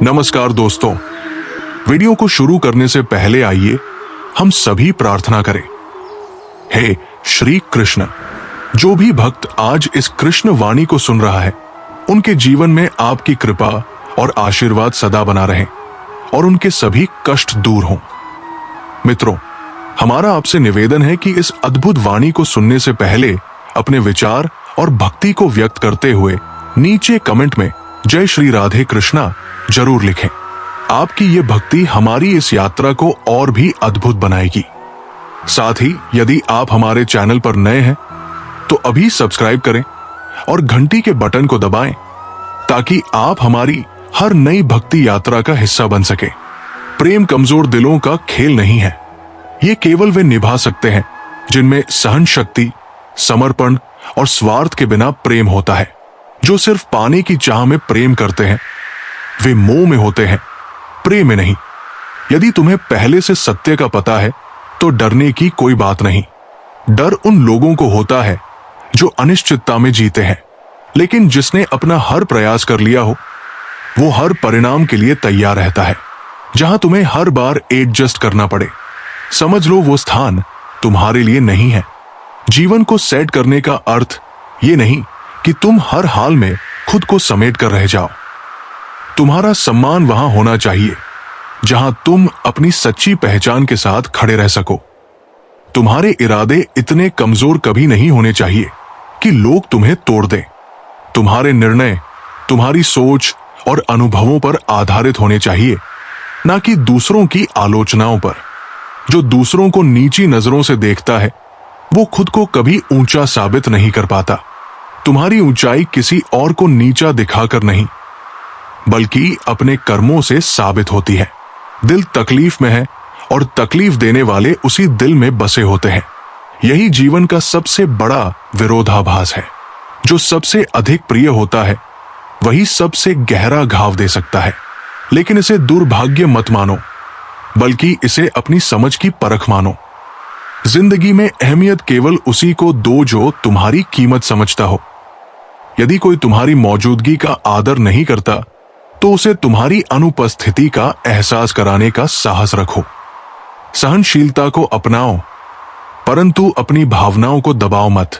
नमस्कार दोस्तों, वीडियो को शुरू करने से पहले आइए हम सभी प्रार्थना करें। हे श्री कृष्ण, जो भी भक्त आज इस कृष्ण वाणी को सुन रहा है, उनके जीवन में आपकी कृपा और आशीर्वाद सदा बना रहे और उनके सभी कष्ट दूर हों। मित्रों, हमारा आपसे निवेदन है कि इस अद्भुत वाणी को सुनने से पहले अपने विचार और भक्ति को व्यक्त करते हुए नीचे कमेंट में जय श्री राधे कृष्णा जरूर लिखें। आपकी ये भक्ति हमारी इस यात्रा को और भी अद्भुत बनाएगी। साथ ही यदि आप हमारे चैनल पर नए हैं तो अभी सब्सक्राइब करें और घंटी के बटन को दबाएं ताकि आप हमारी हर नई भक्ति यात्रा का हिस्सा बन सके। प्रेम कमजोर दिलों का खेल नहीं है, ये केवल वे निभा सकते हैं जिनमें सहन शक्ति, समर्पण और स्वार्थ के बिना प्रेम होता है। जो सिर्फ पाने की चाह में प्रेम करते हैं वे मोह में होते हैं, प्रेम में नहीं। यदि तुम्हें पहले से सत्य का पता है तो डरने की कोई बात नहीं। डर उन लोगों को होता है जो अनिश्चितता में जीते हैं, लेकिन जिसने अपना हर प्रयास कर लिया हो वो हर परिणाम के लिए तैयार रहता है। जहां तुम्हें हर बार एडजस्ट करना पड़े, समझ लो वो स्थान तुम्हारे लिए नहीं है। जीवन को सेट करने का अर्थ ये नहीं कि तुम हर हाल में खुद को समेट कर रह जाओ। तुम्हारा सम्मान वहां होना चाहिए जहां तुम अपनी सच्ची पहचान के साथ खड़े रह सको। तुम्हारे इरादे इतने कमजोर कभी नहीं होने चाहिए कि लोग तुम्हें तोड़ दें। तुम्हारे निर्णय तुम्हारी सोच और अनुभवों पर आधारित होने चाहिए, ना कि दूसरों की आलोचनाओं पर। जो दूसरों को नीची नजरों से देखता है वो खुद को कभी ऊंचा साबित नहीं कर पाता। तुम्हारी ऊंचाई किसी और को नीचा दिखाकर नहीं, बल्कि अपने कर्मों से साबित होती है। दिल तकलीफ में है और तकलीफ देने वाले उसी दिल में बसे होते हैं। यही जीवन का सबसे बड़ा विरोधाभास है। जो सबसे अधिक प्रिय होता है वही सबसे गहरा घाव दे सकता है। लेकिन इसे दुर्भाग्य मत मानो, बल्कि इसे अपनी समझ की परख मानो। जिंदगी में अहमियत केवल उसी को दो जो तुम्हारी कीमत समझता हो। यदि कोई तुम्हारी मौजूदगी का आदर नहीं करता तो उसे तुम्हारी अनुपस्थिति का एहसास कराने का साहस रखो। सहनशीलता को अपनाओ, परंतु अपनी भावनाओं को दबाओ मत।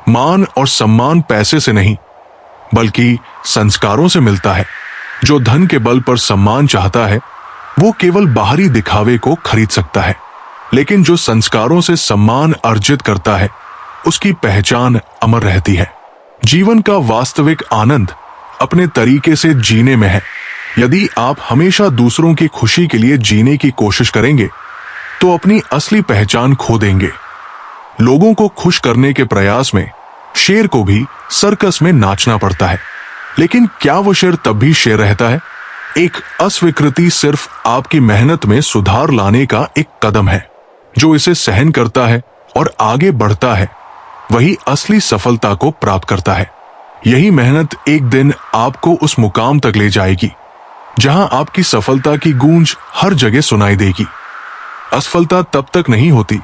मान और सम्मान पैसे से नहीं, बल्कि संस्कारों से मिलता है। जो धन के बल पर सम्मान चाहता है वो केवल बाहरी दिखावे को खरीद सकता है, लेकिन जो संस्कारों से सम्मान अर्जित करता है उसकी पहचान अमर रहती है। जीवन का वास्तविक आनंद अपने तरीके से जीने में है। यदि आप हमेशा दूसरों की खुशी के लिए जीने की कोशिश करेंगे तो अपनी असली पहचान खो देंगे। लोगों को खुश करने के प्रयास में शेर को भी सर्कस में नाचना पड़ता है, लेकिन क्या वो शेर तब भी शेर रहता है? एक अस्वीकृति सिर्फ आपकी मेहनत में सुधार लाने का एक कदम है। जो इसे सहन करता है और आगे बढ़ता है वही असली सफलता को प्राप्त करता है। यही मेहनत एक दिन आपको उस मुकाम तक ले जाएगी जहां आपकी सफलता की गूंज हर जगह सुनाई देगी। असफलता तब तक नहीं होती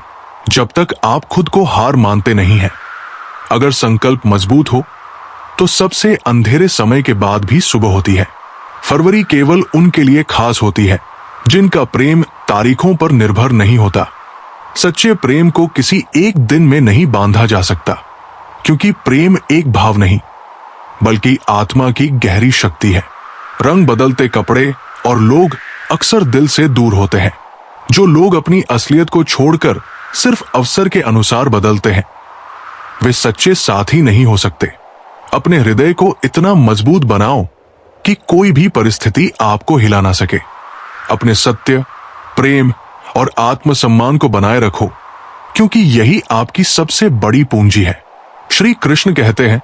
जब तक आप खुद को हार मानते नहीं हैं। अगर संकल्प मजबूत हो तो सबसे अंधेरे समय के बाद भी सुबह होती है। फरवरी केवल उनके लिए खास होती है जिनका प्रेम तारीखों पर निर्भर नहीं होता। सच्चे प्रेम को किसी एक दिन में नहीं बांधा जा सकता, क्योंकि प्रेम एक भाव नहीं बल्कि आत्मा की गहरी शक्ति है। रंग बदलते कपड़े और लोग अक्सर दिल से दूर होते हैं। जो लोग अपनी असलियत को छोड़कर सिर्फ अवसर के अनुसार बदलते हैं वे सच्चे साथी नहीं हो सकते। अपने हृदय को इतना मजबूत बनाओ कि कोई भी परिस्थिति आपको हिला ना सके। अपने सत्य, प्रेम और आत्मसम्मान को बनाए रखो, क्योंकि यही आपकी सबसे बड़ी पूंजी है। श्री कृष्ण कहते हैं,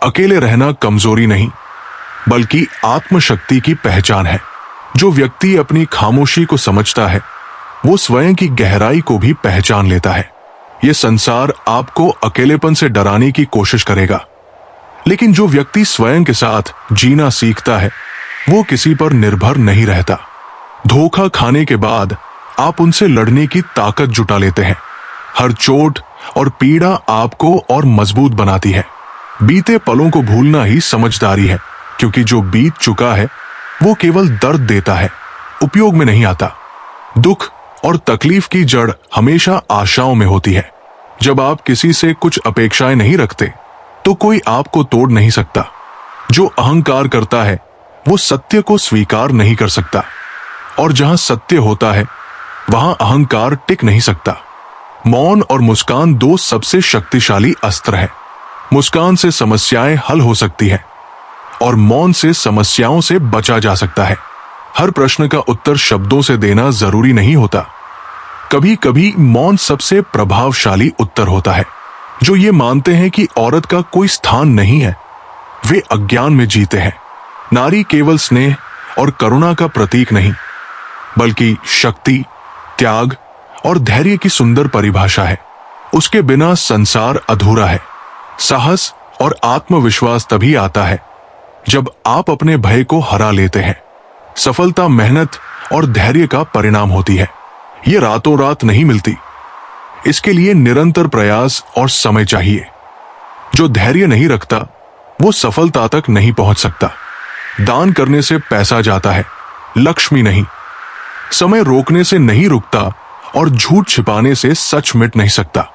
अकेले रहना कमजोरी नहीं बल्कि आत्मशक्ति की पहचान है। जो व्यक्ति अपनी खामोशी को समझता है वो स्वयं की गहराई को भी पहचान लेता है। ये संसार आपको अकेलेपन से डराने की कोशिश करेगा, लेकिन जो व्यक्ति स्वयं के साथ जीना सीखता है वो किसी पर निर्भर नहीं रहता। धोखा खाने के बाद आप उनसे लड़ने की ताकत जुटा लेते हैं। हर चोट और पीड़ा आपको और मजबूत बनाती है। बीते पलों को भूलना ही समझदारी है, क्योंकि जो बीत चुका है वो केवल दर्द देता है, उपयोग में नहीं आता। दुख और तकलीफ की जड़ हमेशा आशाओं में होती है। जब आप किसी से कुछ अपेक्षाएं नहीं रखते तो कोई आपको तोड़ नहीं सकता। जो अहंकार करता है वो सत्य को स्वीकार नहीं कर सकता, और जहां सत्य होता है वहां अहंकार टिक नहीं सकता। मौन और मुस्कान दो सबसे शक्तिशाली अस्त्र है। मुस्कान से समस्याएं हल हो सकती है और मौन से समस्याओं से बचा जा सकता है। हर प्रश्न का उत्तर शब्दों से देना जरूरी नहीं होता। कभी कभी मौन सबसे प्रभावशाली उत्तर होता है। जो ये मानते हैं कि औरत का कोई स्थान नहीं है, वे अज्ञान में जीते हैं। नारी केवल स्नेह और करुणा का प्रतीक नहीं, बल्कि शक्ति, त्याग और धैर्य की सुंदर परिभाषा है। उसके बिना संसार अधूरा है। साहस और आत्मविश्वास तभी आता है जब आप अपने भय को हरा लेते हैं। सफलता मेहनत और धैर्य का परिणाम होती है। ये रातों रात नहीं मिलती। इसके लिए निरंतर प्रयास और समय चाहिए। जो धैर्य नहीं रखता वो सफलता तक नहीं पहुंच सकता। दान करने से पैसा जाता है, लक्ष्मी नहीं। समय रोकने से नहीं रुकता और झूठ छिपाने से सच मिट नहीं सकता।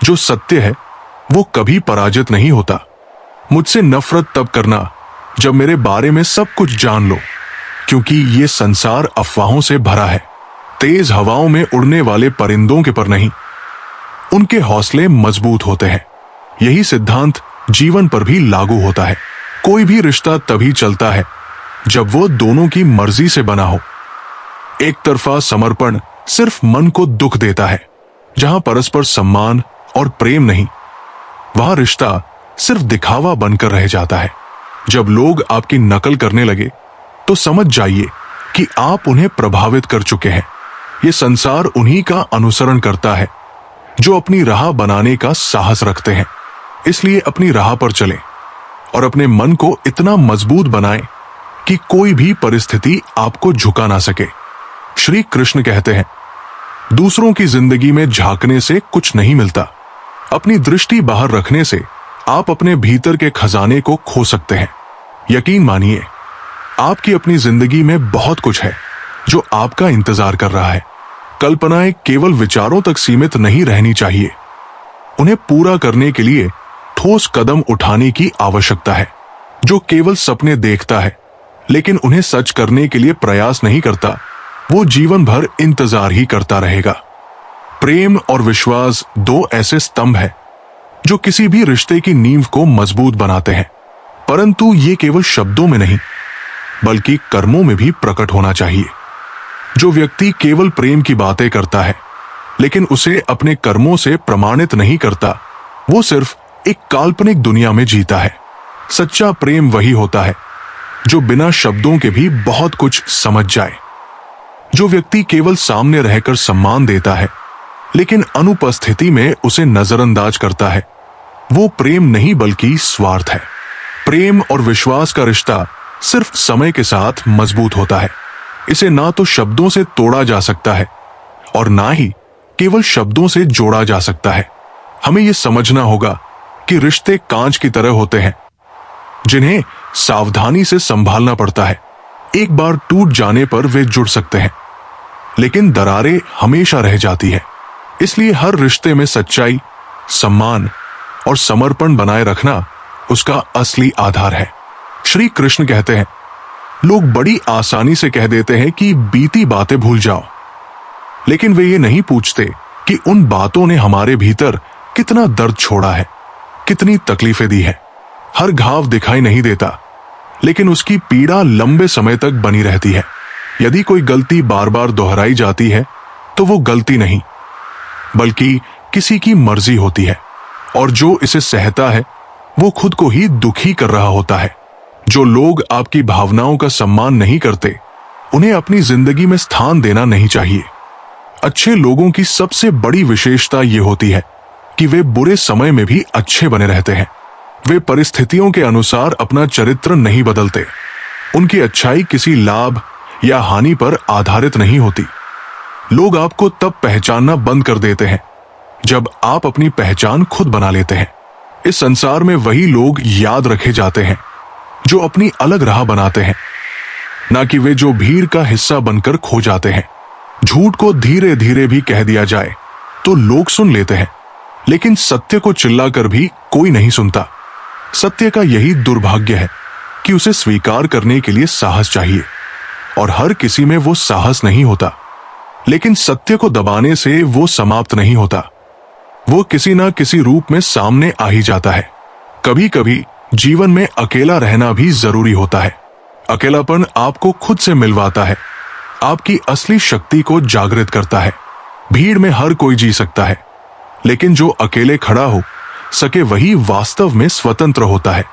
जो सत्य है वो कभी पराजित नहीं होता। मुझसे नफरत तब करना जब मेरे बारे में सब कुछ जान लो, क्योंकि ये संसार अफवाहों से भरा है। तेज हवाओं में उड़ने वाले परिंदों के पर नहीं, उनके हौसले मजबूत होते हैं। यही सिद्धांत जीवन पर भी लागू होता है। कोई भी रिश्ता तभी चलता है जब वो दोनों की मर्जी से बना हो। एक तरफा समर्पण सिर्फ मन को दुख देता है। जहां परस्पर सम्मान और प्रेम नहीं, वहां रिश्ता सिर्फ दिखावा बनकर रह जाता है। जब लोग आपकी नकल करने लगे तो समझ जाइए कि आप उन्हें प्रभावित कर चुके हैं। ये संसार उन्हीं का अनुसरण करता है जो अपनी राह बनाने का साहस रखते हैं। इसलिए अपनी राह पर चलें और अपने मन को इतना मजबूत बनाएं कि कोई भी परिस्थिति आपको झुका ना सके। श्री कृष्ण कहते हैं, दूसरों की जिंदगी में झांकने से कुछ नहीं मिलता। अपनी दृष्टि बाहर रखने से आप अपने भीतर के खजाने को खो सकते हैं। यकीन मानिए, आपकी अपनी जिंदगी में बहुत कुछ है जो आपका इंतजार कर रहा है। कल्पनाएं केवल विचारों तक सीमित नहीं रहनी चाहिए। उन्हें पूरा करने के लिए ठोस कदम उठाने की आवश्यकता है। जो केवल सपने देखता है लेकिन उन्हें सच करने के लिए प्रयास नहीं करता, वो जीवन भर इंतजार ही करता रहेगा। प्रेम और विश्वास दो ऐसे स्तंभ हैं जो किसी भी रिश्ते की नींव को मजबूत बनाते हैं, परंतु ये केवल शब्दों में नहीं बल्कि कर्मों में भी प्रकट होना चाहिए। जो व्यक्ति केवल प्रेम की बातें करता है लेकिन उसे अपने कर्मों से प्रमाणित नहीं करता, वो सिर्फ एक काल्पनिक दुनिया में जीता है। सच्चा प्रेम वही होता है जो बिना शब्दों के भी बहुत कुछ समझ जाए। जो व्यक्ति केवल सामने रहकर सम्मान देता है लेकिन अनुपस्थिति में उसे नजरअंदाज करता है, वो प्रेम नहीं बल्कि स्वार्थ है। प्रेम और विश्वास का रिश्ता सिर्फ समय के साथ मजबूत होता है। इसे ना तो शब्दों से तोड़ा जा सकता है और ना ही केवल शब्दों से जोड़ा जा सकता है। हमें यह समझना होगा कि रिश्ते कांच की तरह होते हैं जिन्हें सावधानी से संभालना पड़ता है। एक बार टूट जाने पर वे जुड़ सकते हैं, लेकिन दरारें हमेशा रह जाती है। इसलिए हर रिश्ते में सच्चाई, सम्मान और समर्पण बनाए रखना उसका असली आधार है। श्री कृष्ण कहते हैं, लोग बड़ी आसानी से कह देते हैं कि बीती बातें भूल जाओ, लेकिन वे ये नहीं पूछते कि उन बातों ने हमारे भीतर कितना दर्द छोड़ा है, कितनी तकलीफें दी है। हर घाव दिखाई नहीं देता, लेकिन उसकी पीड़ा लंबे समय तक बनी रहती है। यदि कोई गलती बार बार दोहराई जाती है तो वो गलती नहीं बल्कि किसी की मर्जी होती है, और जो इसे सहता है वो खुद को ही दुखी कर रहा होता है। जो लोग आपकी भावनाओं का सम्मान नहीं करते, उन्हें अपनी जिंदगी में स्थान देना नहीं चाहिए। अच्छे लोगों की सबसे बड़ी विशेषता ये होती है कि वे बुरे समय में भी अच्छे बने रहते हैं। वे परिस्थितियों के अनुसार अपना चरित्र नहीं बदलते। उनकी अच्छाई किसी लाभ या हानि पर आधारित नहीं होती। लोग आपको तब पहचानना बंद कर देते हैं जब आप अपनी पहचान खुद बना लेते हैं। इस संसार में वही लोग याद रखे जाते हैं जो अपनी अलग राह बनाते हैं। ना कि वे जो भीड़ का हिस्सा बनकर खो जाते हैं। झूठ को धीरे धीरे भी कह दिया जाए तो लोग सुन लेते हैं, लेकिन सत्य को चिल्लाकर भी कोई नहीं सुनता। सत्य का यही दुर्भाग्य है कि उसे स्वीकार करने के लिए साहस चाहिए, और हर किसी में वो साहस नहीं होता। लेकिन सत्य को दबाने से वो समाप्त नहीं होता, वो किसी ना किसी रूप में सामने आ ही जाता है। कभी कभी जीवन में अकेला रहना भी जरूरी होता है। अकेलापन आपको खुद से मिलवाता है, आपकी असली शक्ति को जागृत करता है। भीड़ में हर कोई जी सकता है, लेकिन जो अकेले खड़ा हो सके वही वास्तव में स्वतंत्र होता है।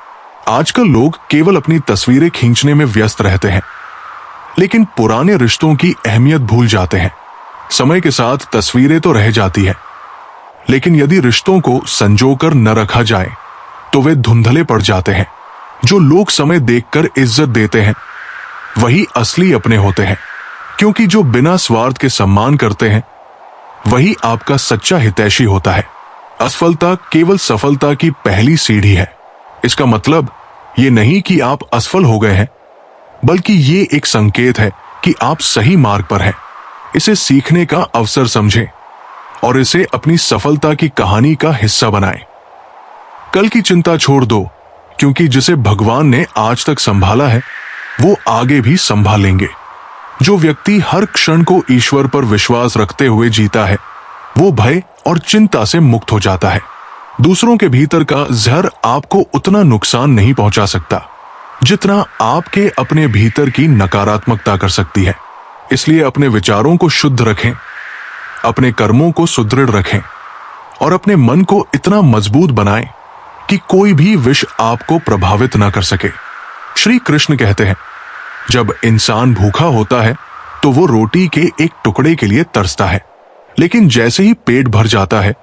आजकल लोग केवल अपनी तस्वीरें खींचने में व्यस्त रहते हैं, लेकिन पुराने रिश्तों की अहमियत भूल जाते हैं। समय के साथ तस्वीरें तो रह जाती है, लेकिन यदि रिश्तों को संजोकर न रखा जाए तो वे धुंधले पड़ जाते हैं। जो लोग समय देखकर इज्जत देते हैं वही असली अपने होते हैं, क्योंकि जो बिना स्वार्थ के सम्मान करते हैं वही आपका सच्चा हितैषी होता है। असफलता केवल सफलता की पहली सीढ़ी है। इसका मतलब ये नहीं कि आप असफल हो गए हैं, बल्कि ये एक संकेत है कि आप सही मार्ग पर हैं। इसे सीखने का अवसर समझें और इसे अपनी सफलता की कहानी का हिस्सा बनाएं। कल की चिंता छोड़ दो, क्योंकि जिसे भगवान ने आज तक संभाला है वो आगे भी संभालेंगे। जो व्यक्ति हर क्षण को ईश्वर पर विश्वास रखते हुए जीता है वो भय और चिंता से मुक्त हो जाता है। दूसरों के भीतर का जहर आपको उतना नुकसान नहीं पहुंचा सकता जितना आपके अपने भीतर की नकारात्मकता कर सकती है। इसलिए अपने विचारों को शुद्ध रखें, अपने कर्मों को सुदृढ़ रखें और अपने मन को इतना मजबूत बनाएं कि कोई भी विष आपको प्रभावित न कर सके। श्री कृष्ण कहते हैं, जब इंसान भूखा होता है तो वो रोटी के एक टुकड़े के लिए तरसता है, लेकिन जैसे ही पेट भर जाता है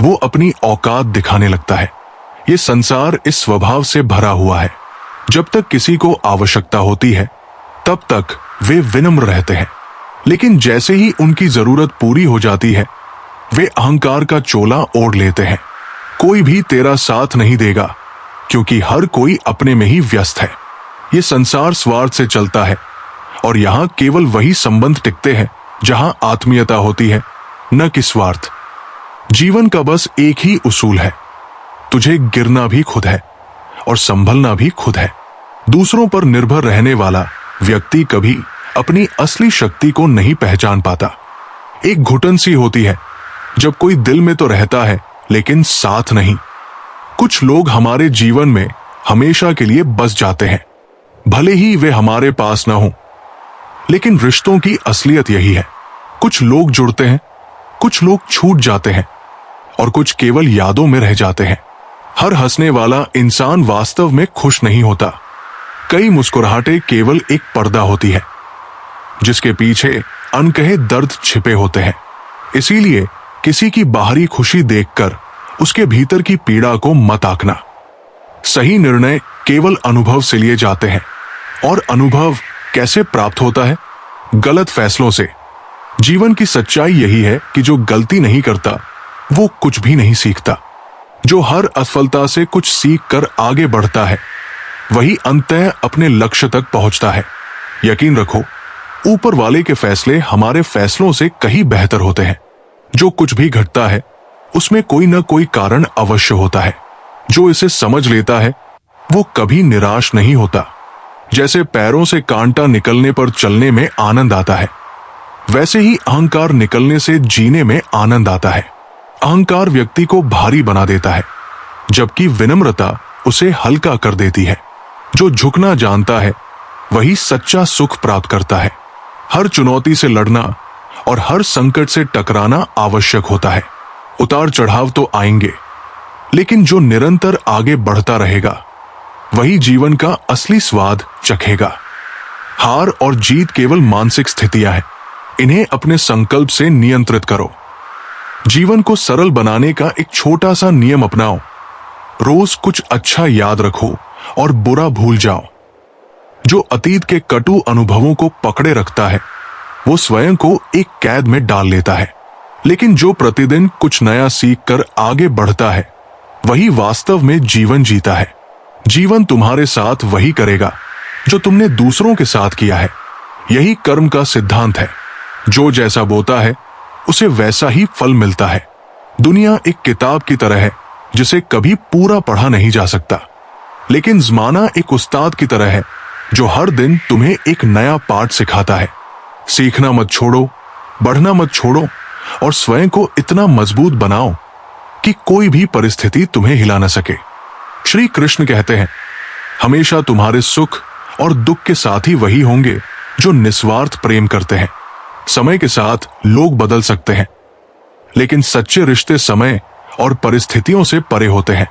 वो अपनी औकात दिखाने लगता है। ये संसार इस स्वभाव से भरा हुआ है। जब तक किसी को आवश्यकता होती है तब तक वे विनम्र रहते हैं, लेकिन जैसे ही उनकी जरूरत पूरी हो जाती है वे अहंकार का चोला ओढ़ लेते हैं। कोई भी तेरा साथ नहीं देगा, क्योंकि हर कोई अपने में ही व्यस्त है। ये संसार स्वार्थ से चलता है और यहाँ केवल वही संबंध टिकते हैं जहां आत्मीयता होती है, न कि स्वार्थ। जीवन का बस एक ही उसूल है, तुझे गिरना भी खुद है और संभलना भी खुद है। दूसरों पर निर्भर रहने वाला व्यक्ति कभी अपनी असली शक्ति को नहीं पहचान पाता। एक घुटन सी होती है जब कोई दिल में तो रहता है लेकिन साथ नहीं। कुछ लोग हमारे जीवन में हमेशा के लिए बस जाते हैं, भले ही वे हमारे पास न हो, लेकिन रिश्तों की असलियत यही है। कुछ लोग जुड़ते हैं, कुछ लोग छूट जाते हैं और कुछ केवल यादों में रह जाते हैं। हर हंसने वाला इंसान वास्तव में खुश नहीं होता। कई मुस्कुराहटें केवल एक पर्दा होती है जिसके पीछे अनकहे दर्द छिपे होते हैं। इसीलिए किसी की बाहरी खुशी देखकर उसके भीतर की पीड़ा को मत आंकना। सही निर्णय केवल अनुभव से लिए जाते हैं, और अनुभव कैसे प्राप्त होता है? गलत फैसलों से। जीवन की सच्चाई यही है कि जो गलती नहीं करता वो कुछ भी नहीं सीखता। जो हर असफलता से कुछ सीख कर आगे बढ़ता है वही अंततः अपने लक्ष्य तक पहुंचता है। यकीन रखो, ऊपर वाले के फैसले हमारे फैसलों से कहीं बेहतर होते हैं। जो कुछ भी घटता है उसमें कोई न कोई कारण अवश्य होता है। जो इसे समझ लेता है वो कभी निराश नहीं होता। जैसे पैरों से कांटा निकलने पर चलने में आनंद आता है, वैसे ही अहंकार निकलने से जीने में आनंद आता है। अहंकार व्यक्ति को भारी बना देता है, जबकि विनम्रता उसे हल्का कर देती है। जो झुकना जानता है वही सच्चा सुख प्राप्त करता है। हर चुनौती से लड़ना और हर संकट से टकराना आवश्यक होता है। उतार चढ़ाव तो आएंगे, लेकिन जो निरंतर आगे बढ़ता रहेगा वही जीवन का असली स्वाद चखेगा। हार और जीत केवल मानसिक स्थितियां हैं, इन्हें अपने संकल्प से नियंत्रित करो। जीवन को सरल बनाने का एक छोटा सा नियम अपनाओ। रोज कुछ अच्छा याद रखो और बुरा भूल जाओ। जो अतीत के कटु अनुभवों को पकड़े रखता है वो स्वयं को एक कैद में डाल लेता है, लेकिन जो प्रतिदिन कुछ नया सीख कर आगे बढ़ता है वही वास्तव में जीवन जीता है। जीवन तुम्हारे साथ वही करेगा जो तुमने दूसरों के साथ किया है। यही कर्म का सिद्धांत है। जो जैसा बोता है उसे वैसा ही फल मिलता है। दुनिया एक किताब की तरह है जिसे कभी पूरा पढ़ा नहीं जा सकता, लेकिन ज़माना एक उस्ताद की तरह है जो हर दिन तुम्हें एक नया पाठ सिखाता है। सीखना मत छोड़ो, बढ़ना मत छोड़ो और स्वयं को इतना मजबूत बनाओ कि कोई भी परिस्थिति तुम्हें हिला न सके। श्री कृष्ण कहते हैं, हमेशा तुम्हारे सुख और दुख के साथी वही होंगे जो निस्वार्थ प्रेम करते हैं। समय के साथ लोग बदल सकते हैं, लेकिन सच्चे रिश्ते समय और परिस्थितियों से परे होते हैं।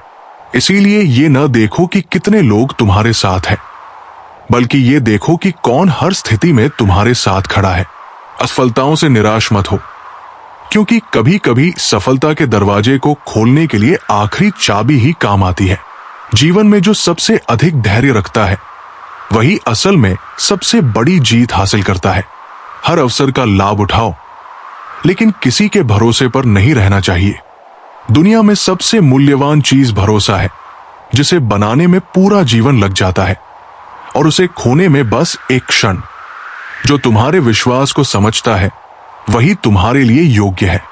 इसीलिए ये न देखो कि कितने लोग तुम्हारे साथ हैं, बल्कि ये देखो कि कौन हर स्थिति में तुम्हारे साथ खड़ा है। असफलताओं से निराश मत हो, क्योंकि कभी कभी सफलता के दरवाजे को खोलने के लिए आखिरी चाबी ही काम आती है। जीवन में जो सबसे अधिक धैर्य रखता है वही असल में सबसे बड़ी जीत हासिल करता है। हर अवसर का लाभ उठाओ, लेकिन किसी के भरोसे पर नहीं रहना चाहिए। दुनिया में सबसे मूल्यवान चीज भरोसा है, जिसे बनाने में पूरा जीवन लग जाता है और उसे खोने में बस एक क्षण। जो तुम्हारे विश्वास को समझता है वही तुम्हारे लिए योग्य है।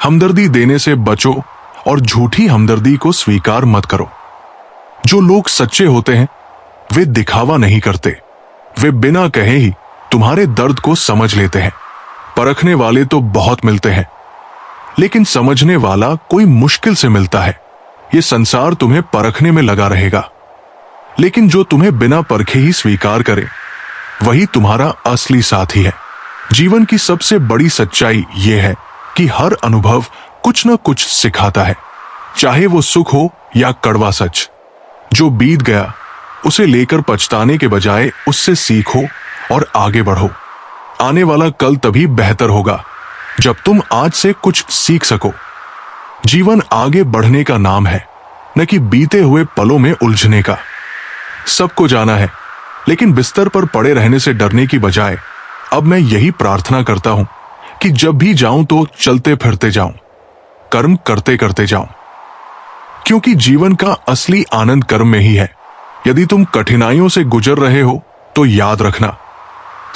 हमदर्दी देने से बचो और झूठी हमदर्दी को स्वीकार मत करो। जो लोग सच्चे होते हैं वे दिखावा नहीं करते, वे बिना कहे ही तुम्हारे दर्द को समझ लेते हैं। परखने वाले तो बहुत मिलते हैं, लेकिन समझने वाला कोई मुश्किल से मिलता है। ये संसार तुम्हें परखने में लगा रहेगा, लेकिन जो तुम्हें बिना परखे ही स्वीकार करे वही तुम्हारा असली साथी है। जीवन की सबसे बड़ी सच्चाई यह है कि हर अनुभव कुछ न कुछ सिखाता है, चाहे वो सुख हो या कड़वा सच। जो बीत गया उसे लेकर पछताने के बजाय उससे सीखो और आगे बढ़ो। आने वाला कल तभी बेहतर होगा जब तुम आज से कुछ सीख सको। जीवन आगे बढ़ने का नाम है, न कि बीते हुए पलों में उलझने का। सबको जाना है, लेकिन बिस्तर पर पड़े रहने से डरने की बजाय अब मैं यही प्रार्थना करता हूं कि जब भी जाऊं तो चलते फिरते जाऊं, कर्म करते करते जाऊं, क्योंकि जीवन का असली आनंद कर्म में ही है। यदि तुम कठिनाइयों से गुजर रहे हो तो याद रखना,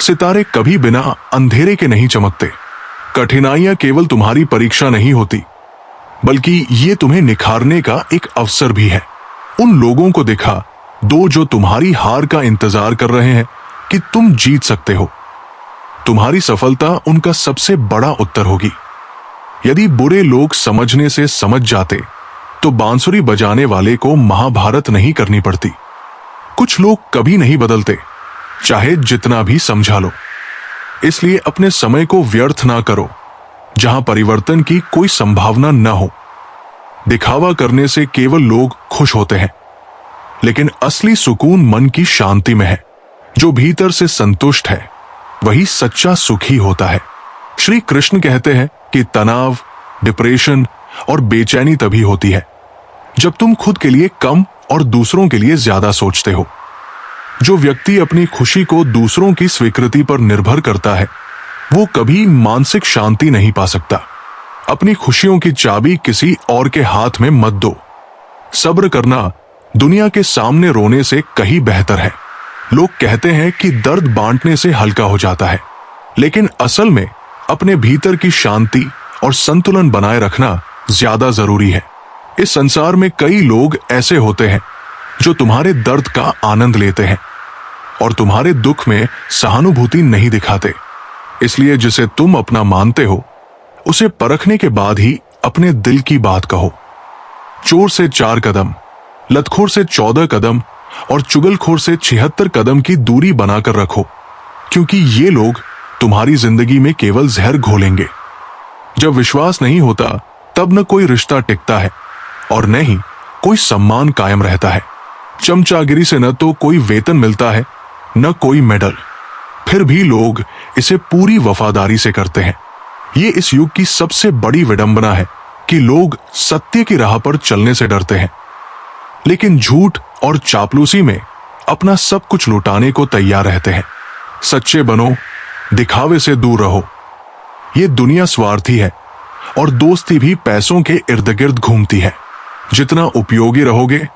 सितारे कभी बिना अंधेरे के नहीं चमकते। कठिनाइयां केवल तुम्हारी परीक्षा नहीं होती, बल्कि ये तुम्हें निखारने का एक अवसर भी है। उन लोगों को दिखा दो जो तुम्हारी हार का इंतजार कर रहे हैं कि तुम जीत सकते हो। तुम्हारी सफलता उनका सबसे बड़ा उत्तर होगी। यदि बुरे लोग समझने से समझ जाते तो बांसुरी बजाने वाले को महाभारत नहीं करनी पड़ती। कुछ लोग कभी नहीं बदलते, चाहे जितना भी समझा लो। इसलिए अपने समय को व्यर्थ ना करो जहां परिवर्तन की कोई संभावना न हो। दिखावा करने से केवल लोग खुश होते हैं, लेकिन असली सुकून मन की शांति में है। जो भीतर से संतुष्ट है वही सच्चा सुखी होता है। श्री कृष्ण कहते हैं कि तनाव, डिप्रेशन और बेचैनी तभी होती है जब तुम खुद के लिए कम और दूसरों के लिए ज्यादा सोचते हो। जो व्यक्ति अपनी खुशी को दूसरों की स्वीकृति पर निर्भर करता है वो कभी मानसिक शांति नहीं पा सकता। अपनी खुशियों की चाबी किसी और के हाथ में मत दो। सब्र करना दुनिया के सामने रोने से कहीं बेहतर है। लोग कहते हैं कि दर्द बांटने से हल्का हो जाता है, लेकिन असल में अपने भीतर की शांति और संतुलन बनाए रखना ज्यादा जरूरी है। इस संसार में कई लोग ऐसे होते हैं जो तुम्हारे दर्द का आनंद लेते हैं और तुम्हारे दुख में सहानुभूति नहीं दिखाते। इसलिए जिसे तुम अपना मानते हो उसे परखने के बाद ही अपने दिल की बात कहो। चोर से 4 कदम, लतखोर से 14 कदम और चुगलखोर से 76 कदम की दूरी बनाकर रखो, क्योंकि ये लोग तुम्हारी जिंदगी में केवल जहर घोलेंगे। जब विश्वास नहीं होता तब न कोई रिश्ता टिकता है और न ही कोई सम्मान कायम रहता है। चमचागिरी से न तो कोई वेतन मिलता है न कोई मेडल, फिर भी लोग इसे पूरी वफादारी से करते हैं। ये इस युग की सबसे बड़ी विडंबना है कि लोग सत्य की राह पर चलने से डरते हैं, लेकिन झूठ और चापलूसी में अपना सब कुछ लुटाने को तैयार रहते हैं। सच्चे बनो, दिखावे से दूर रहो। ये दुनिया स्वार्थी है और दोस्ती भी पैसों के इर्द गिर्द घूमती है। जितना उपयोगी रहोगे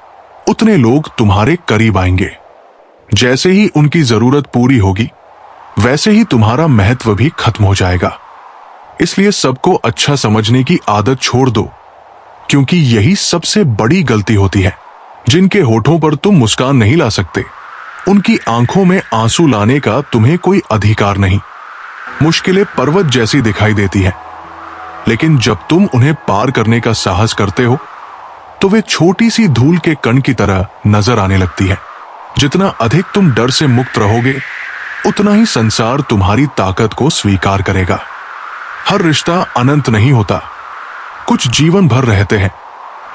उतने लोग तुम्हारे करीब आएंगे। जैसे ही उनकी जरूरत पूरी होगी वैसे ही तुम्हारा महत्व भी खत्म हो जाएगा। इसलिए सबको अच्छा समझने की आदत छोड़ दो, क्योंकि यही सबसे बड़ी गलती होती है। जिनके होठों पर तुम मुस्कान नहीं ला सकते, उनकी आंखों में आंसू लाने का तुम्हें कोई अधिकार नहीं। मुश्किलें पर्वत जैसी दिखाई देती हैं, लेकिन जब तुम उन्हें पार करने का साहस करते हो तो वे छोटी सी धूल के कण की तरह नजर आने लगती है। जितना अधिक तुम डर से मुक्त रहोगे, उतना ही संसार तुम्हारी ताकत को स्वीकार करेगा। हर रिश्ता अनंत नहीं होता, कुछ जीवन भर रहते हैं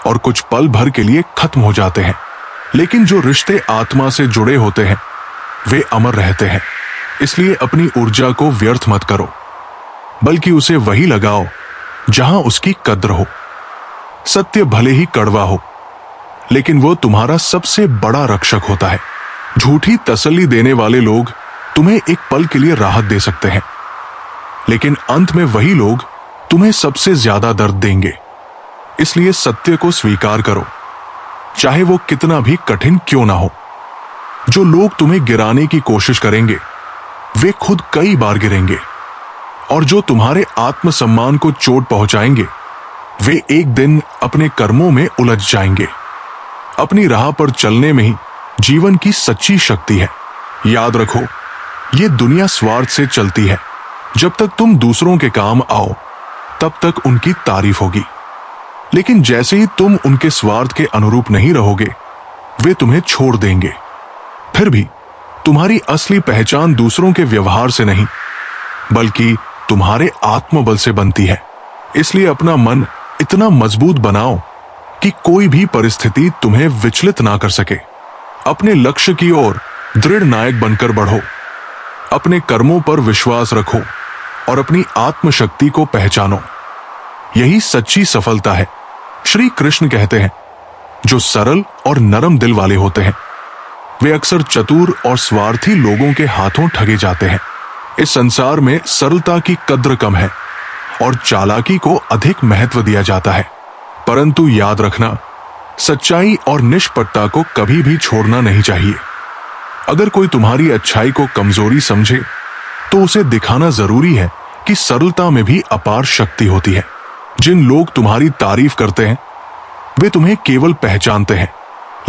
और कुछ पल भर के लिए खत्म हो जाते हैं। लेकिन जो रिश्ते आत्मा से जुड़े होते हैं वे अमर रहते हैं। इसलिए अपनी ऊर्जा को व्यर्थ मत करो, बल्कि उसे वही लगाओ जहां उसकी कद्र हो। सत्य भले ही कड़वा हो, लेकिन वो तुम्हारा सबसे बड़ा रक्षक होता है। झूठी तसल्ली देने वाले लोग तुम्हें एक पल के लिए राहत दे सकते हैं, लेकिन अंत में वही लोग तुम्हें सबसे ज्यादा दर्द देंगे। इसलिए सत्य को स्वीकार करो, चाहे वो कितना भी कठिन क्यों ना हो। जो लोग तुम्हें गिराने की कोशिश करेंगे वे खुद कई बार गिरेंगे, और जो तुम्हारे आत्मसम्मान को चोट पहुंचाएंगे वे एक दिन अपने कर्मों में उलझ जाएंगे। अपनी राह पर चलने में ही जीवन की सच्ची शक्ति है। याद रखो, ये दुनिया स्वार्थ से चलती है। जब तक तुम दूसरों के काम आओ तब तक उनकी तारीफ होगी, लेकिन जैसे ही तुम उनके स्वार्थ के अनुरूप नहीं रहोगे वे तुम्हें छोड़ देंगे। फिर भी तुम्हारी असली पहचान दूसरों के व्यवहार से नहीं, बल्कि तुम्हारे आत्मबल से बनती है। इसलिए अपना मन इतना मजबूत बनाओ कि कोई भी परिस्थिति तुम्हें विचलित ना कर सके। अपने लक्ष्य की ओर दृढ़ नायक बनकर बढ़ो। अपने कर्मों पर विश्वास रखो और अपनी आत्मशक्ति को पहचानो। यही सच्ची सफलता है। श्री कृष्ण कहते हैं, जो सरल और नरम दिल वाले होते हैं वे अक्सर चतुर और स्वार्थी लोगों के हाथों ठगे जाते हैं। इस संसार में सरलता की कद्र कम है और चालाकी को अधिक महत्व दिया जाता है। परंतु याद रखना, सच्चाई और निष्पक्षता को कभी भी छोड़ना नहीं चाहिए। अगर कोई तुम्हारी अच्छाई को कमजोरी समझे तो उसे दिखाना जरूरी है कि सरलता में भी अपार शक्ति होती है। जिन लोग तुम्हारी तारीफ करते हैं वे तुम्हें केवल पहचानते हैं,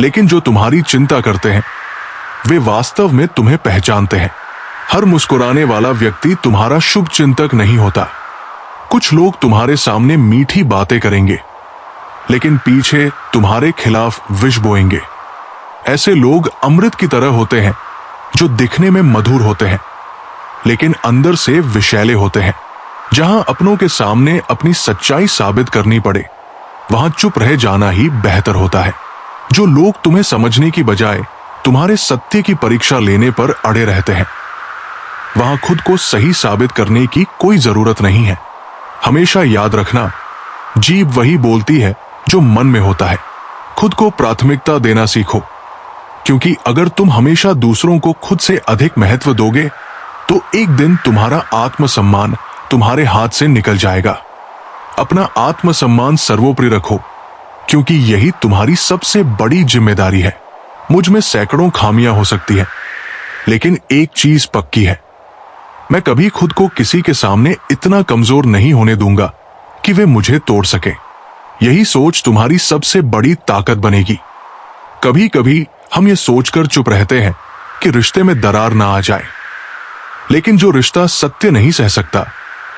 लेकिन जो तुम्हारी चिंता करते हैं वे वास्तव में तुम्हें पहचानते हैं। हर मुस्कुराने वाला व्यक्ति तुम्हारा शुभ चिंतक नहीं होता। कुछ लोग तुम्हारे सामने मीठी बातें करेंगे, लेकिन पीछे तुम्हारे खिलाफ विष बोएंगे। ऐसे लोग अमृत की तरह होते हैं, जो दिखने में मधुर होते हैं, लेकिन अंदर से विषैले होते हैं। जहां अपनों के सामने अपनी सच्चाई साबित करनी पड़े, वहां चुप रह जाना ही बेहतर होता है। जो लोग तुम्हें समझने की बजाय तुम्हारे सत्य की परीक्षा लेने पर अड़े रहते हैं, वहां खुद को सही साबित करने की कोई जरूरत नहीं है। हमेशा याद रखना, जीभ वही बोलती है जो मन में होता है। खुद को प्राथमिकता देना सीखो, क्योंकि अगर तुम हमेशा दूसरों को खुद से अधिक महत्व दोगे तो एक दिन तुम्हारा आत्मसम्मान तुम्हारे हाथ से निकल जाएगा। अपना आत्मसम्मान सर्वोपरि रखो, क्योंकि यही तुम्हारी सबसे बड़ी जिम्मेदारी है। मुझ में सैकड़ों खामियां हो सकती हैं, लेकिन एक चीज पक्की है, मैं कभी खुद को किसी के सामने इतना कमजोर नहीं होने दूंगा कि वे मुझे तोड़ सके। यही सोच तुम्हारी सबसे बड़ी ताकत बनेगी। कभी कभी हम ये सोचकर चुप रहते हैं कि रिश्ते में दरार ना आ जाए, लेकिन जो रिश्ता सत्य नहीं सह सकता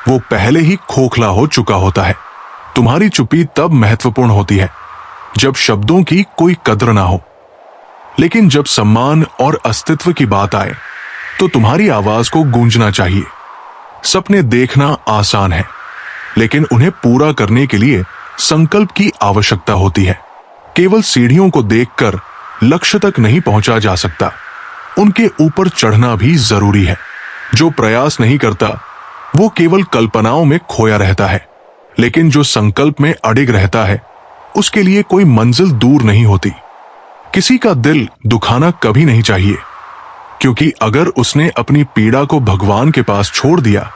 वो पहले ही खोखला हो चुका होता है। तुम्हारी चुप्पी तब महत्वपूर्ण होती है जब शब्दों की कोई कद्र ना हो, लेकिन जब सम्मान और अस्तित्व की बात आए तो तुम्हारी आवाज को गूंजना चाहिए। सपने देखना आसान है, लेकिन उन्हें पूरा करने के लिए संकल्प की आवश्यकता होती है। केवल सीढ़ियों को देखकर लक्ष्य तक नहीं पहुंचा जा सकता, उनके ऊपर चढ़ना भी जरूरी है। जो प्रयास नहीं करता वो केवल कल्पनाओं में खोया रहता है, लेकिन जो संकल्प में अडिग रहता है उसके लिए कोई मंजिल दूर नहीं होती। किसी का दिल दुखाना कभी नहीं चाहिए, क्योंकि अगर उसने अपनी पीड़ा को भगवान के पास छोड़ दिया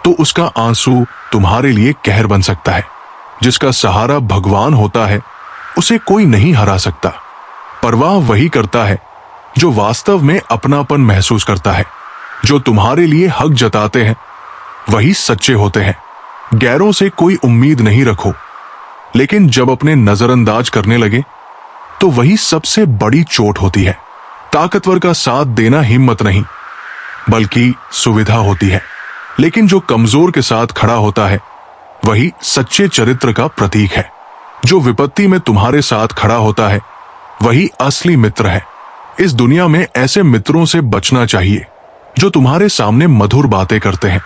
तो उसका आंसू तुम्हारे लिए कहर बन सकता है। जिसका सहारा भगवान होता है उसे कोई नहीं हरा सकता। परवाह वही करता है जो वास्तव में अपनापन महसूस करता है, जो तुम्हारे लिए हक जताते हैं, वही सच्चे होते हैं। गैरों से कोई उम्मीद नहीं रखो, लेकिन जब अपने नजरअंदाज करने लगे तो वही सबसे बड़ी चोट होती है। ताकतवर का साथ देना हिम्मत नहीं, बल्कि सुविधा होती है, लेकिन जो कमजोर के साथ खड़ा होता है वही सच्चे चरित्र का प्रतीक है। जो विपत्ति में तुम्हारे साथ खड़ा होता है वही असली मित्र है। इस दुनिया में ऐसे मित्रों से बचना चाहिए जो तुम्हारे सामने मधुर बातें करते हैं,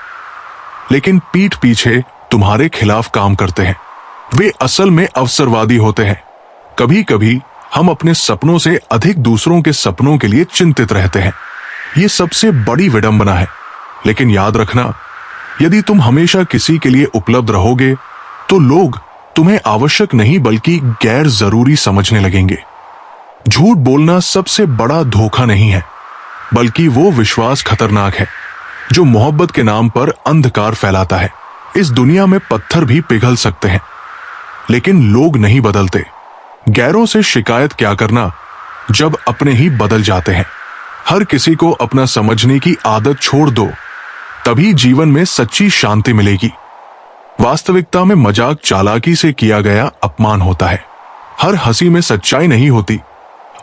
लेकिन पीठ पीछे तुम्हारे खिलाफ काम करते हैं। वे असल में अवसरवादी होते हैं। कभी कभी हम अपने सपनों से अधिक दूसरों के सपनों के लिए चिंतित रहते हैं। ये सबसे बड़ी विडंबना है। लेकिन याद रखना, यदि तुम हमेशा किसी के लिए उपलब्ध रहोगे तो लोग तुम्हें आवश्यक नहीं बल्कि गैर जरूरी समझने लगेंगे। झूठ बोलना सबसे बड़ा धोखा नहीं है, बल्कि वो विश्वास खतरनाक है जो मोहब्बत के नाम पर अंधकार फैलाता है। इस दुनिया में पत्थर भी पिघल सकते हैं, लेकिन लोग नहीं बदलते। गैरों से शिकायत क्या करना जब अपने ही बदल जाते हैं। हर किसी को अपना समझने की आदत छोड़ दो, तभी जीवन में सच्ची शांति मिलेगी। वास्तविकता में मजाक चालाकी से किया गया अपमान होता है। हर हंसी में सच्चाई नहीं होती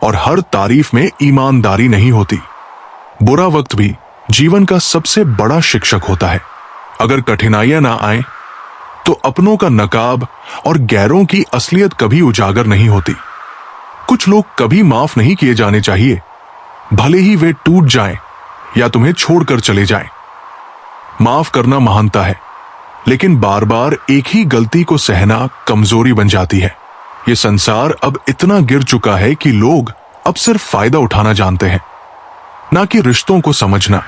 और हर तारीफ में ईमानदारी नहीं होती। बुरा वक्त भी जीवन का सबसे बड़ा शिक्षक होता है। अगर कठिनाइयां ना आए तो अपनों का नकाब और गैरों की असलियत कभी उजागर नहीं होती। कुछ लोग कभी माफ नहीं किए जाने चाहिए, भले ही वे टूट जाएं या तुम्हें छोड़कर चले जाएं। माफ करना महानता है, लेकिन बार बार एक ही गलती को सहना कमजोरी बन जाती है। ये संसार अब इतना गिर चुका है कि लोग अब सिर्फ फायदा उठाना जानते हैं, ना कि रिश्तों को समझना।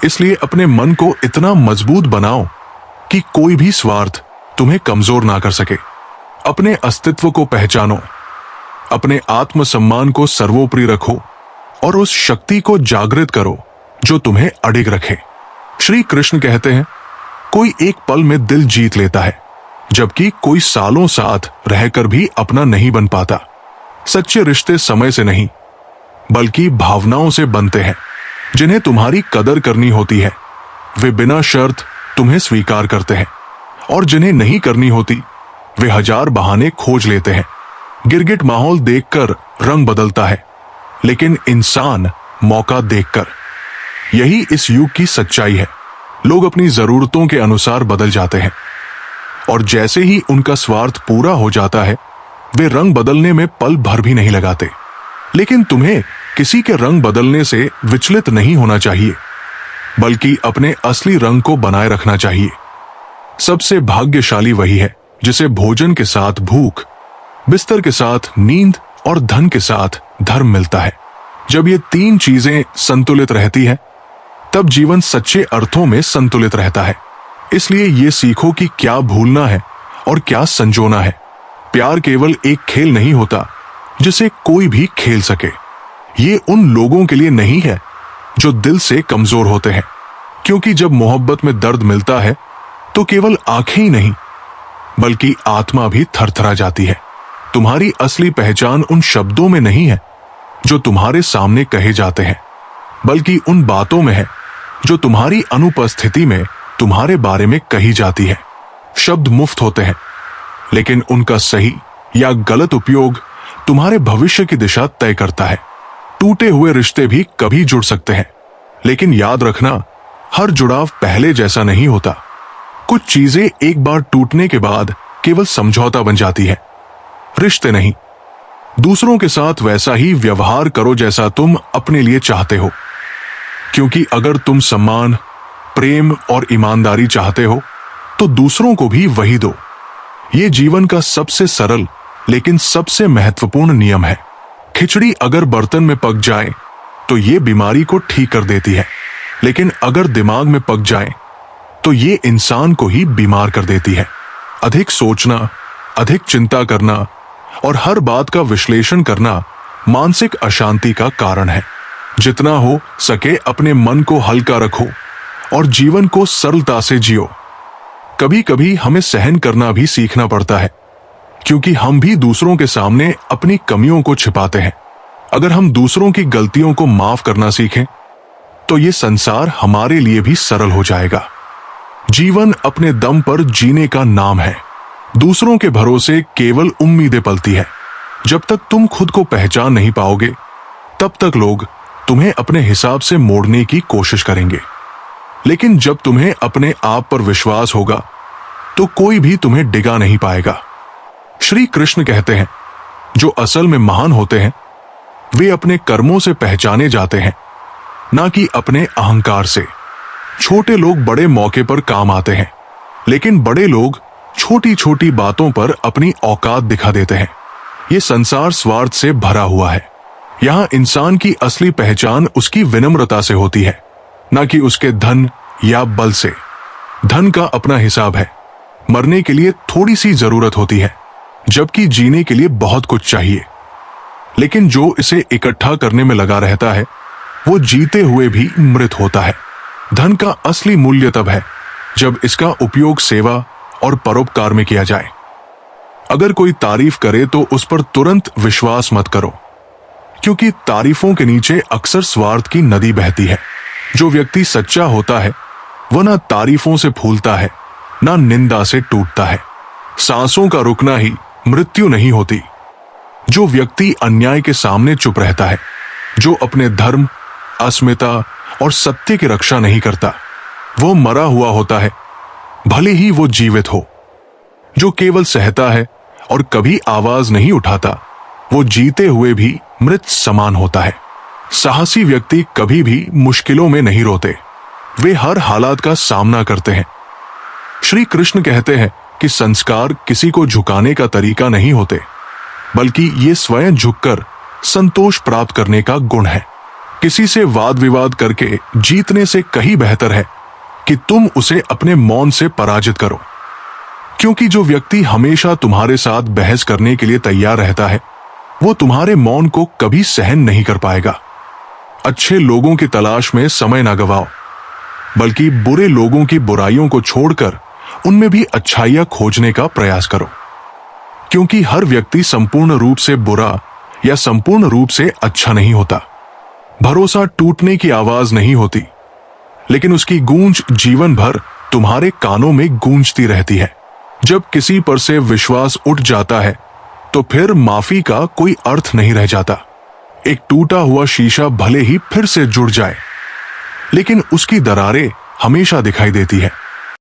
इसलिए अपने मन को इतना मजबूत बनाओ कि कोई भी स्वार्थ तुम्हें कमजोर ना कर सके। अपने अस्तित्व को पहचानो, अपने आत्मसम्मान को सर्वोपरि रखो और उस शक्ति को जागृत करो जो तुम्हें अडिग रखे। श्री कृष्ण कहते हैं, कोई एक पल में दिल जीत लेता है, जबकि कोई सालों साथ रहकर भी अपना नहीं बन पाता। सच्चे रिश्ते समय से नहीं, बल्कि भावनाओं से बनते हैं। जिन्हें तुम्हारी कदर करनी होती है वे बिना शर्त तुम्हें स्वीकार करते हैं, और जिन्हें नहीं करनी होती वे हजार बहाने खोज लेते हैं। गिरगिट माहौल देखकर रंग बदलता है, लेकिन इंसान मौका देखकर। यही इस युग की सच्चाई है। लोग अपनी जरूरतों के अनुसार बदल जाते हैं, और जैसे ही उनका स्वार्थ पूरा हो जाता है वे रंग बदलने में पल भर भी नहीं लगाते। लेकिन तुम्हें किसी के रंग बदलने से विचलित नहीं होना चाहिए, बल्कि अपने असली रंग को बनाए रखना चाहिए। सबसे भाग्यशाली वही है जिसे भोजन के साथ भूख, बिस्तर के साथ नींद और धन के साथ धर्म मिलता है। जब ये तीन चीजें संतुलित रहती हैं, तब जीवन सच्चे अर्थों में संतुलित रहता है। इसलिए ये सीखो कि क्या भूलना है और क्या संजोना है। प्यार केवल एक खेल नहीं होता जिसे कोई भी खेल सके। ये उन लोगों के लिए नहीं है जो दिल से कमजोर होते हैं, क्योंकि जब मोहब्बत में दर्द मिलता है तो केवल आंखें ही नहीं बल्कि आत्मा भी थरथरा जाती है। तुम्हारी असली पहचान उन शब्दों में नहीं है जो तुम्हारे सामने कहे जाते हैं, बल्कि उन बातों में है जो तुम्हारी अनुपस्थिति में तुम्हारे बारे में कही जाती है। शब्द मुफ्त होते हैं, लेकिन उनका सही या गलत उपयोग तुम्हारे भविष्य की दिशा तय करता है। टूटे हुए रिश्ते भी कभी जुड़ सकते हैं, लेकिन याद रखना, हर जुड़ाव पहले जैसा नहीं होता। कुछ चीजें एक बार टूटने के बाद केवल समझौता बन जाती है, रिश्ते नहीं। दूसरों के साथ वैसा ही व्यवहार करो जैसा तुम अपने लिए चाहते हो, क्योंकि अगर तुम सम्मान, प्रेम और ईमानदारी चाहते हो तो दूसरों को भी वही दो। ये जीवन का सबसे सरल लेकिन सबसे महत्वपूर्ण नियम है। खिचड़ी अगर बर्तन में पक जाए तो ये बीमारी को ठीक कर देती है, लेकिन अगर दिमाग में पक जाए तो ये इंसान को ही बीमार कर देती है। अधिक सोचना, अधिक चिंता करना और हर बात का विश्लेषण करना मानसिक अशांति का कारण है। जितना हो सके अपने मन को हल्का रखो और जीवन को सरलता से जियो। कभी कभी हमें सहन करना भी सीखना पड़ता है, क्योंकि हम भी दूसरों के सामने अपनी कमियों को छिपाते हैं अगर हम दूसरों की गलतियों को माफ करना सीखें तो ये संसार हमारे लिए भी सरल हो जाएगा। जीवन अपने दम पर जीने का नाम है। दूसरों के भरोसे केवल उम्मीदें पलती है। जब तक तुम खुद को पहचान नहीं पाओगे तब तक लोग तुम्हें अपने हिसाब से मोड़ने की कोशिश करेंगे। लेकिन जब तुम्हें अपने आप पर विश्वास होगा तो कोई भी तुम्हें डिगा नहीं पाएगा। श्री कृष्ण कहते हैं, जो असल में महान होते हैं वे अपने कर्मों से पहचाने जाते हैं, ना कि अपने अहंकार से। छोटे लोग बड़े मौके पर काम आते हैं, लेकिन बड़े लोग छोटी छोटी बातों पर अपनी औकात दिखा देते हैं। ये संसार स्वार्थ से भरा हुआ है। यहाँ इंसान की असली पहचान उसकी विनम्रता से होती है, ना कि उसके धन या बल से। धन का अपना हिसाब है। मरने के लिए थोड़ी सी जरूरत होती है, जबकि जीने के लिए बहुत कुछ चाहिए। लेकिन जो इसे इकट्ठा करने में लगा रहता है वो जीते हुए भी मृत होता है। धन का असली मूल्य तब है जब इसका उपयोग सेवा और परोपकार में किया जाए। अगर कोई तारीफ करे तो उस पर तुरंत विश्वास मत करो, क्योंकि तारीफों के नीचे अक्सर स्वार्थ की नदी बहती है। जो व्यक्ति सच्चा होता है वह ना तारीफों से फूलता है, ना निंदा से टूटता है। सांसों का रुकना ही मृत्यु नहीं होती। जो व्यक्ति अन्याय के सामने चुप रहता है, जो अपने धर्म, अस्मिता और सत्य की रक्षा नहीं करता, वो मरा हुआ होता है, भले ही वो जीवित हो। जो केवल सहता है और कभी आवाज नहीं उठाता, वो जीते हुए भी मृत समान होता है। साहसी व्यक्ति कभी भी मुश्किलों में नहीं रोते, वे हर हालात का सामना करते हैं। श्री कृष्ण कहते हैं कि संस्कार किसी को झुकाने का तरीका नहीं होते, बल्कि ये स्वयं झुककर संतोष प्राप्त करने का गुण है। किसी से वाद विवाद करके जीतने से कहीं बेहतर है कि तुम उसे अपने मौन से पराजित करो, क्योंकि जो व्यक्ति हमेशा तुम्हारे साथ बहस करने के लिए तैयार रहता है वो तुम्हारे मौन को कभी सहन नहीं कर पाएगा। अच्छे लोगों की तलाश में समय ना गवाओ, बल्कि बुरे लोगों की बुराइयों को छोड़कर उनमें भी अच्छाइयां खोजने का प्रयास करो, क्योंकि हर व्यक्ति संपूर्ण रूप से बुरा या संपूर्ण रूप से अच्छा नहीं होता। भरोसा टूटने की आवाज नहीं होती, लेकिन उसकी गूंज जीवन भर तुम्हारे कानों में गूंजती रहती है। जब किसी पर से विश्वास उठ जाता है तो फिर माफी का कोई अर्थ नहीं रह जाता। एक टूटा हुआ शीशा भले ही फिर से जुड़ जाए, लेकिन उसकी दरारें हमेशा दिखाई देती है।